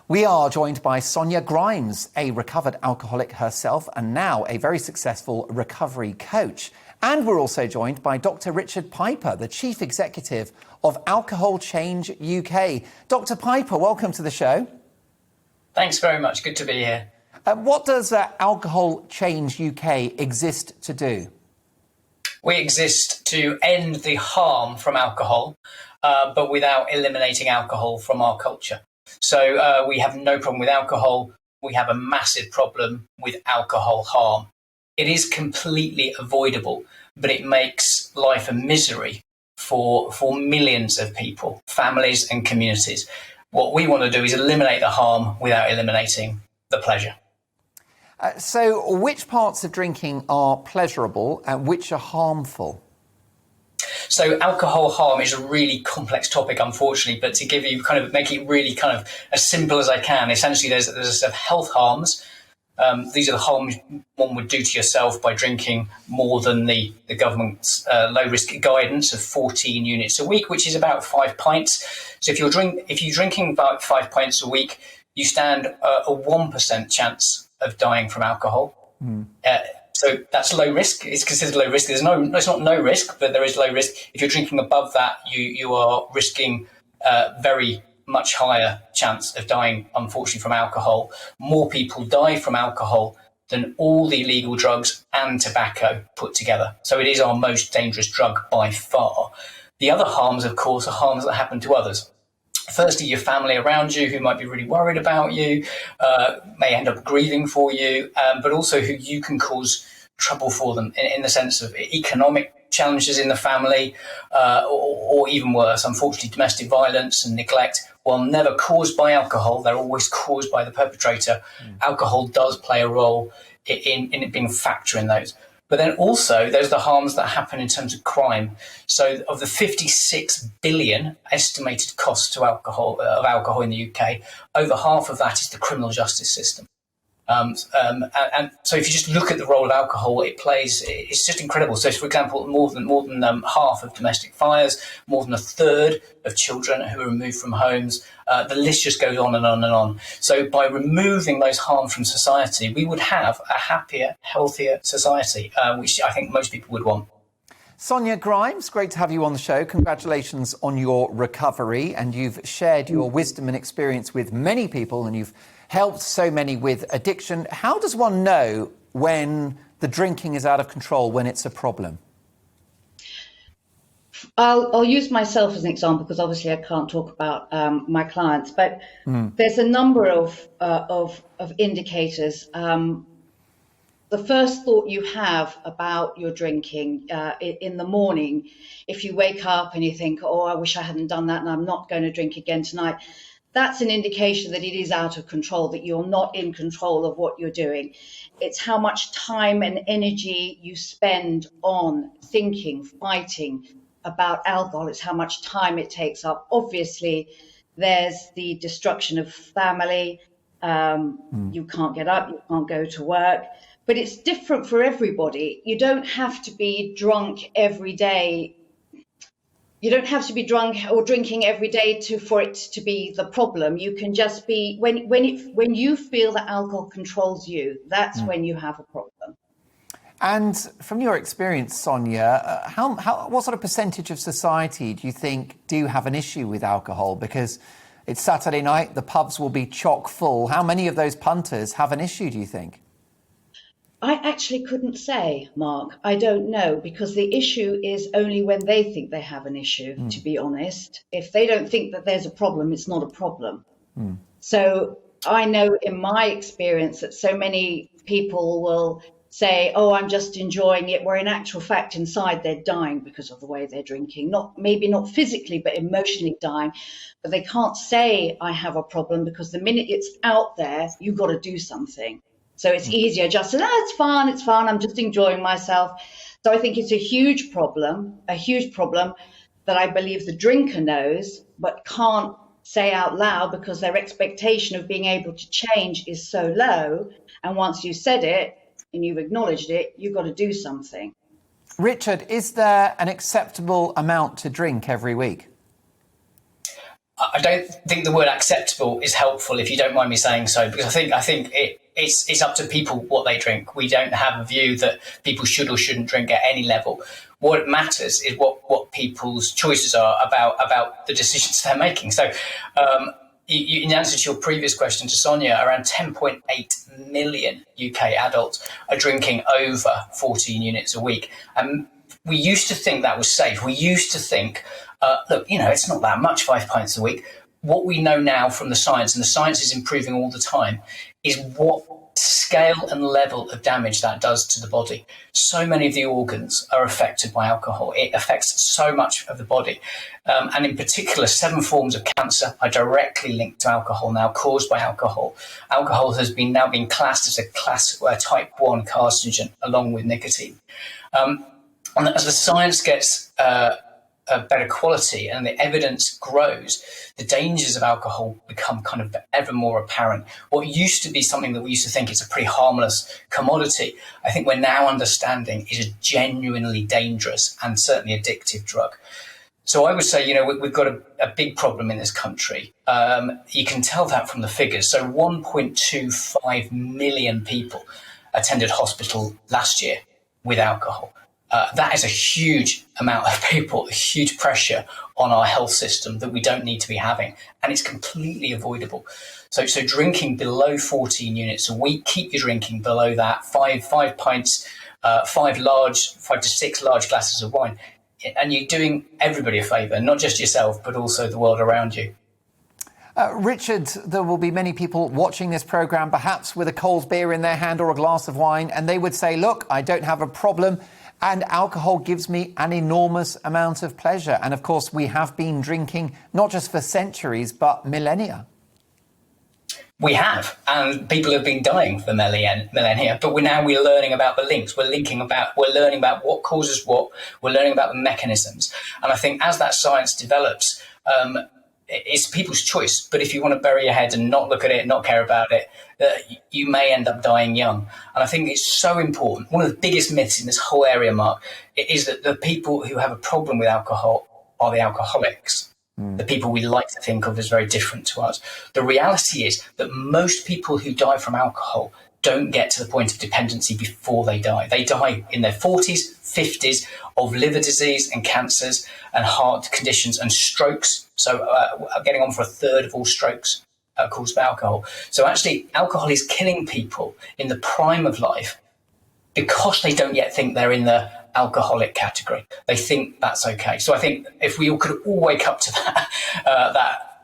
We are joined by Sonia Grimes, a recovered alcoholic herself and now a very successful recovery coach. And we're also joined by Dr. Richard Piper, the Chief Executive of Alcohol Change UK. Dr. Piper, welcome to the show. Thanks very much. Good to be here. What does Alcohol Change UK exist to do? We exist to end the harm from alcohol, but without eliminating alcohol from our culture. So we have no problem with alcohol. We have a massive problem with alcohol harm. It is completely avoidable, but it makes life a misery for millions of people, families and communities. What we want to do is eliminate the harm without eliminating the pleasure. So which parts of drinking are pleasurable and which are harmful? So alcohol harm is a really complex topic, unfortunately, but to give you make it really as simple as I can, essentially there's a set of health harms. These are the harms one would do to yourself by drinking more than the government's low-risk guidance of 14 units a week, which is about 5 pints. So if you're drinking about 5 pints a week, you stand a 1% chance of dying from alcohol. So that's low risk. It's considered low risk. It's not no risk, but there is low risk. If you're drinking above that, you are risking very much higher chance of dying, unfortunately, from alcohol. More people die from alcohol than all the illegal drugs and tobacco put together. So it is our most dangerous drug by far. The other harms, of course, are harms that happen to others. Firstly, your family around you who might be really worried about you, may end up grieving for you, but also who you can cause trouble for them in the sense of economic challenges in the family, or even worse, unfortunately, domestic violence and neglect. While never caused by alcohol, they're always caused by the perpetrator. Alcohol does play a role in it being a factor in those. But then also there's the harms that happen in terms of crime. So of the 56 billion estimated costs to alcohol in the UK, over half of that is the criminal justice system. And so if you just look at the role of alcohol it plays, it's just incredible. So for example, more than half of domestic fires, more than a third of children who are removed from homes, the list just goes on and on and on. So by removing those harms from society, we would have a happier, healthier society, which I think most people would want. Sonia Grimes, great to have you on the show. Congratulations on your recovery, and you've shared your wisdom and experience with many people, and you've helped so many with addiction. How does one know when the drinking is out of control, when it's a problem? I'll use myself as an example because obviously I can't talk about my clients, but there's a number of indicators. The first thought you have about your drinking in the morning, if you wake up and you think, oh, I wish I hadn't done that and I'm not going to drink again tonight, that's an indication that it is out of control, that you're not in control of what you're doing. It's how much time and energy you spend on thinking, fighting about alcohol. It's how much time it takes up. Obviously, there's the destruction of family. You can't get up, you can't go to work. But it's different for everybody. You don't have to be drunk every day. You don't have to be drunk or drinking every day for it to be the problem. You can just be, when you feel that alcohol controls you, that's when you have a problem. And from your experience, Sonia, what sort of percentage of society do you think do have an issue with alcohol? Because it's Saturday night, the pubs will be chock full. How many of those punters have an issue, do you think? I actually couldn't say, Mark. I don't know, because the issue is only when they think they have an issue, to be honest. If they don't think that there's a problem, it's not a problem. So I know in my experience that so many people will say, oh, I'm just enjoying it, where in actual fact inside they're dying because of the way they're drinking. Maybe not physically, but emotionally dying. But they can't say I have a problem, because the minute it's out there, you've got to do something. So it's easier just to, it's fun, I'm just enjoying myself. So I think it's a huge problem that I believe the drinker knows, but can't say out loud because their expectation of being able to change is so low. And once you said it and you've acknowledged it, you've got to do something. Richard, is there an acceptable amount to drink every week? I don't think the word acceptable is helpful, if you don't mind me saying so, because I think it's up to people what they drink. We don't have a view that people should or shouldn't drink at any level. What matters is what people's choices are about the decisions they're making. So, in answer to your previous question to Sonia, around 10.8 million UK adults are drinking over 14 units a week. And we used to think that was safe. We used to think, look, it's not that much, 5 pints a week. What we know now from the science, and the science is improving all the time, is what scale and level of damage that does to the body. So many of the organs are affected by alcohol. It affects so much of the body. And in particular, 7 forms of cancer are directly linked to alcohol now, caused by alcohol. Alcohol has now been classed as a type 1 carcinogen, along with nicotine. And as the science gets a better quality and the evidence grows, the dangers of alcohol become kind of ever more apparent. What used to be something that we used to think is a pretty harmless commodity, I think we're now understanding is a genuinely dangerous and certainly addictive drug. So I would say, we've got a big problem in this country. You can tell that from the figures. So 1.25 million people attended hospital last year with alcohol. That is a huge amount of people, a huge pressure on our health system that we don't need to be having. And it's completely avoidable. So drinking below 14 units a week, keep your drinking below that, five pints, 5 to 6 large glasses of wine. And you're doing everybody a favour, not just yourself, but also the world around you. Richard, there will be many people watching this programme, perhaps with a cold beer in their hand or a glass of wine, and they would say, look, I don't have a problem, and alcohol gives me an enormous amount of pleasure. And of course, we have been drinking not just for centuries, but millennia. We have, and people have been dying for millennia, but we're learning about the links. We're learning about what causes what. We're learning about the mechanisms. And I think as that science develops, it's people's choice. But if you want to bury your head and not look at it, not care about it, you may end up dying young. And I think it's so important. One of the biggest myths in this whole area, Mark, is that the people who have a problem with alcohol are the alcoholics. The people we like to think of as very different to us. The reality is that most people who die from alcohol don't get to the point of dependency before they die. They die in their 40s, 50s of liver disease and cancers and heart conditions and strokes. So getting on for a third of all strokes caused by alcohol. So actually, alcohol is killing people in the prime of life because they don't yet think they're in the alcoholic category. They think that's okay. So I think if we all could all wake up to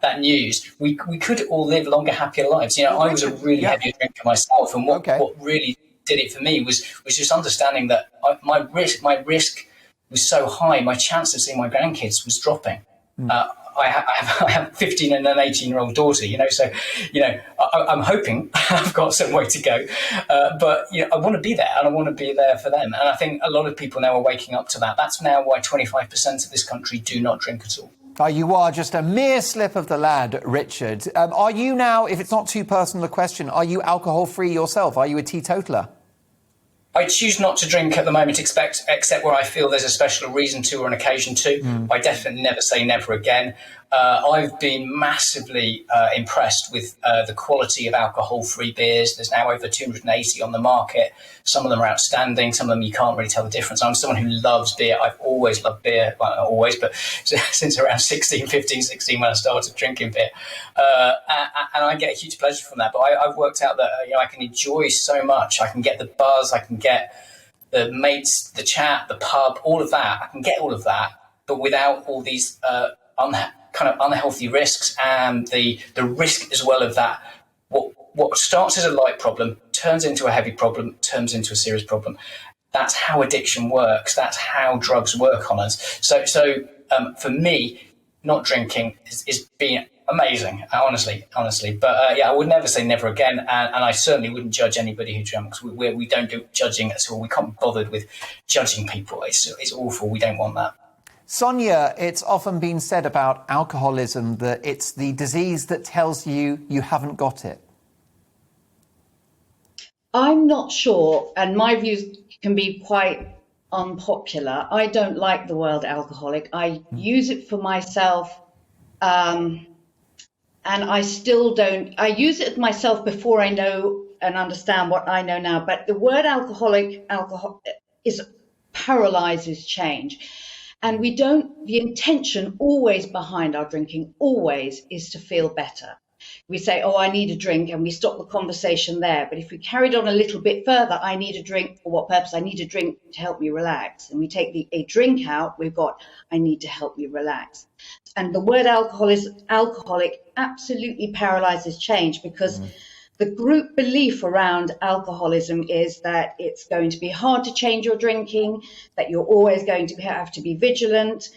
that news, we could all live longer, happier lives. I was a really heavy drinker myself, and what really did it for me was just understanding that my risk was so high, my chance of seeing my grandkids was dropping. I have a 15 and an 18-year-old daughter, so, I'm hoping I've got some way to go. But, I want to be there, and I want to be there for them. And I think a lot of people now are waking up to that. That's now why 25% of this country do not drink at all. You are just a mere slip of the lad, Richard. Are you now, if it's not too personal a question, are you alcohol-free yourself? Are you a teetotaler? I choose not to drink at the moment, except where I feel there's a special reason to or an occasion to. I definitely never say never again. I've been massively impressed with the quality of alcohol-free beers. There's now over 280 on the market. Some of them are outstanding. Some of them you can't really tell the difference. I'm someone who loves beer. I've always loved beer. Well, not always, but since around 16 when I started drinking beer. And I get a huge pleasure from that. But I've worked out that I can enjoy so much. I can get the buzz. I can get the mates, the chat, the pub, all of that. I can get all of that, but without all these kind of unhealthy risks and the risk as well of that. What starts as a light problem turns into a heavy problem, turns into a serious problem. That's how addiction works. That's how drugs work on us. So for me, not drinking is been amazing, honestly. But I would never say never again. And I certainly wouldn't judge anybody who drinks. We don't do judging at all. We can't be bothered with judging people. It's awful. We don't want that. Sonia, it's often been said about alcoholism that it's the disease that tells you you haven't got it. I'm not sure, and my views can be quite unpopular. I don't like the word alcoholic. I use it for myself And I still don't, I use it myself before I know and understand what I know now. But the word alcohol is paralyzes change. And the intention always behind our drinking always is to feel better. We say, oh, I need a drink, and we stop the conversation there. But if we carried on a little bit further, I need a drink. For what purpose? I need a drink to help me relax. And we take a drink out, we've got, I need to help me relax. And the word alcoholic absolutely paralyzes change, because the group belief around alcoholism is that it's going to be hard to change your drinking, that you're always going to have to be vigilant,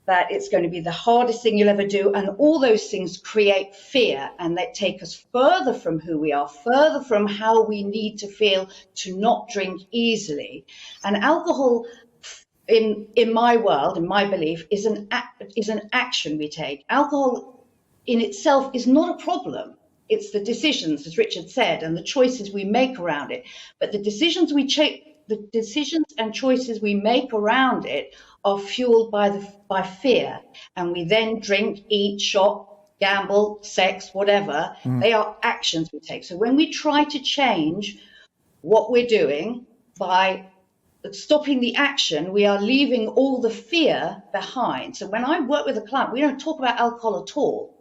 that it's going to be the hardest thing you'll ever do. And all those things create fear, and they take us further from who we are, further from how we need to feel to not drink easily. And alcohol, in my world, in my belief, is an action we take. Alcohol in itself is not a problem. It's the decisions, as Richard said, and the choices we make around it. But the decisions and choices we make around it are fueled by fear, and we then drink, eat, shop, gamble, sex, whatever. They are actions we take. So when we try to change what we're doing by stopping the action, we are leaving all the fear behind. So when I work with a client, we don't talk about alcohol at all,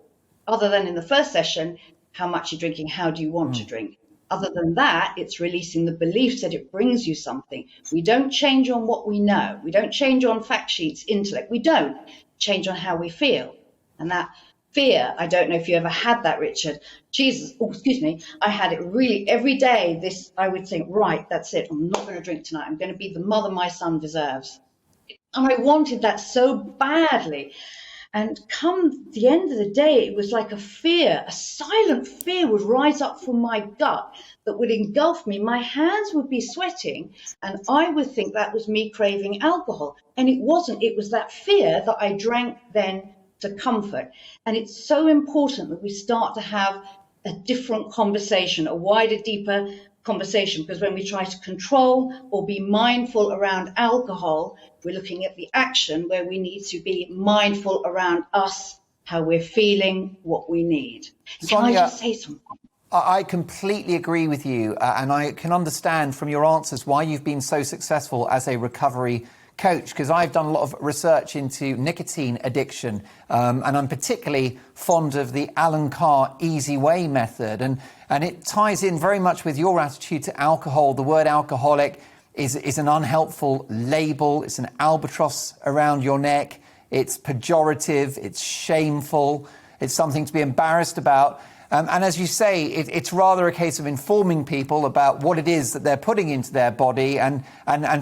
other than in the first session, how much you're drinking, how do you want to drink? Other than that, it's releasing the beliefs that it brings you something. We don't change on what we know. We don't change on fact sheets, intellect. We don't change on how we feel. And that fear, I don't know if you ever had that, Richard. Jesus, oh, excuse me. I had it really every day. I would think, right, that's it. I'm not going to drink tonight. I'm going to be the mother my son deserves. And I wanted that so badly. And come the end of the day, it was like a fear, a silent fear would rise up from my gut that would engulf me. My hands would be sweating, and I would think that was me craving alcohol. And it wasn't. It was that fear that I drank then to comfort. And it's so important that we start to have a different conversation, a wider, deeper conversation, because when we try to control or be mindful around alcohol, we're looking at the action where we need to be mindful around us, how we're feeling, what we need. Can I just say something? I completely agree with you, and I can understand from your answers why you've been so successful as a recovery coach, because I've done a lot of research into nicotine addiction, and I'm particularly fond of the Alan Carr Easy Way method, and it ties in very much with your attitude to alcohol. The word alcoholic is an unhelpful label. It's an albatross around your neck. It's pejorative. It's shameful. It's something to be embarrassed about. And as you say, it's rather a case of informing people about what it is that they're putting into their body and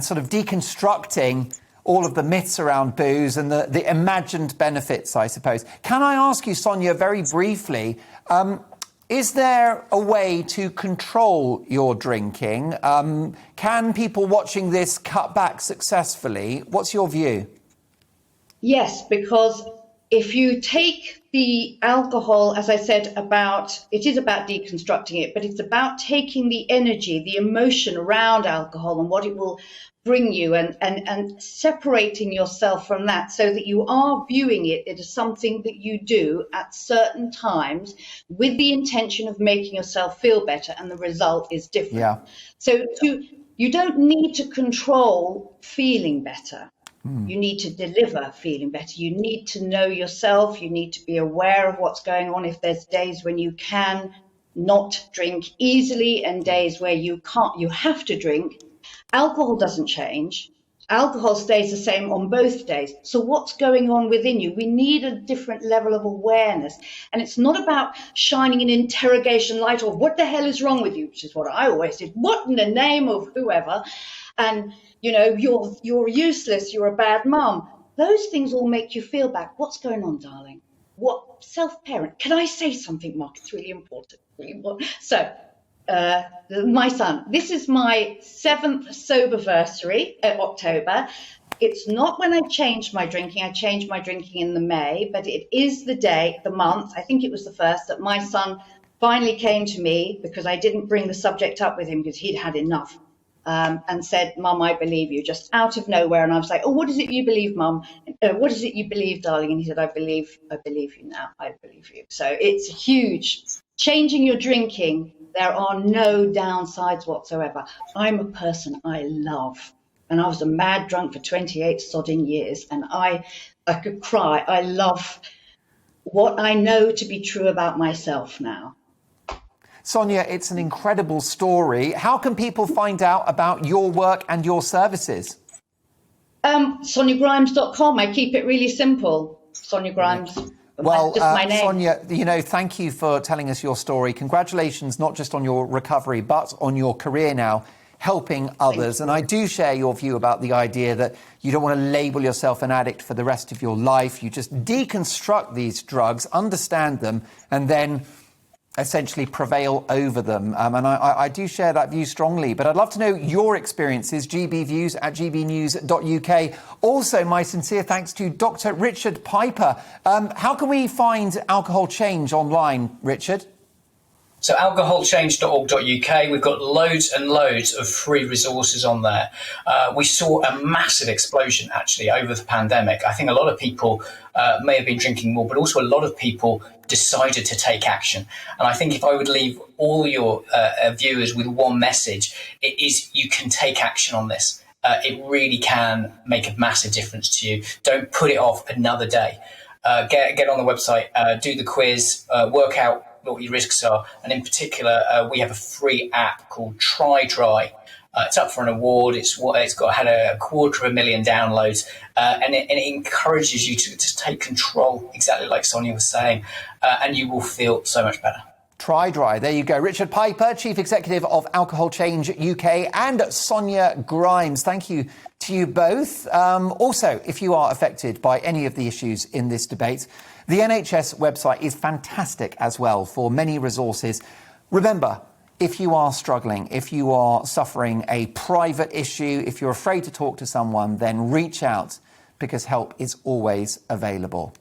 sort of deconstructing all of the myths around booze and the imagined benefits, I suppose. Can I ask you, Sonia, very briefly, is there a way to control your drinking? Can people watching this cut back successfully? What's your view? Yes, because if you take the alcohol, as I said, it is about deconstructing it, but it's about taking the energy, the emotion around alcohol and what it will bring you and separating yourself from that so that you are viewing it as something that you do at certain times with the intention of making yourself feel better, and the result is different. Yeah. So you don't need to control feeling better. You need to deliver feeling better. You need to know yourself. You need to be aware of what's going on. If there's days when you can not drink easily and days where you can't, you have to drink. Alcohol doesn't change. Alcohol stays the same on both days. So what's going on within you? We need a different level of awareness. And it's not about shining an interrogation light or what the hell is wrong with you, which is what I always did. What in the name of whoever? And, you know, you're useless. You're a bad mum. Those things all make you feel bad. What's going on, darling? What self-parent? Can I say something, Mark? It's really important. Really important. So, my son, this is my 7th soberversary at October. It's not when I changed my drinking. I changed my drinking in the May, but it is the day, the month, I think it was the 1st, that my son finally came to me because I didn't bring the subject up with him because he'd had enough. and said, "Mum, I believe you," just out of nowhere. And I was like, "Oh, what is it you believe, Mum? What is it you believe, darling?" And he said, I believe you now. I believe you." So it's huge. Changing your drinking, there are no downsides whatsoever. I'm a person I love. And I was a mad drunk for 28 sodding years. And I could cry. I love what I know to be true about myself now. Sonia, it's an incredible story. How can people find out about your work and your services? SoniaGrimes.com. I keep it really simple. Sonia Grimes. Well, just my name. Sonia, thank you for telling us your story. Congratulations, not just on your recovery, but on your career now, helping others. And I do share your view about the idea that you don't want to label yourself an addict for the rest of your life. You just deconstruct these drugs, understand them, and then essentially prevail over them. And I do share that view strongly. But I'd love to know your experiences, gbviews@gbnews.uk. Also, my sincere thanks to Dr. Richard Piper. How can we find Alcohol Change online, Richard? So alcoholchange.org.uk, we've got loads and loads of free resources on there. We saw a massive explosion, actually, over the pandemic. I think a lot of people may have been drinking more, but also a lot of people decided to take action. And I think if I would leave all your viewers with one message, it is you can take action on this. It really can make a massive difference to you. Don't put it off another day. Get on the website, do the quiz, work out what your risks are. And in particular, we have a free app called Try Dry. It's up for an award. It's had 250,000 downloads, and it encourages you to take control, exactly like Sonia was saying, and you will feel so much better. Try Dry. There you go. Richard Piper, Chief Executive of Alcohol Change UK, and Sonia Grimes. Thank you to you both. Also, if you are affected by any of the issues in this debate, the NHS website is fantastic as well for many resources. Remember, if you are struggling, if you are suffering a private issue, if you're afraid to talk to someone, then reach out because help is always available.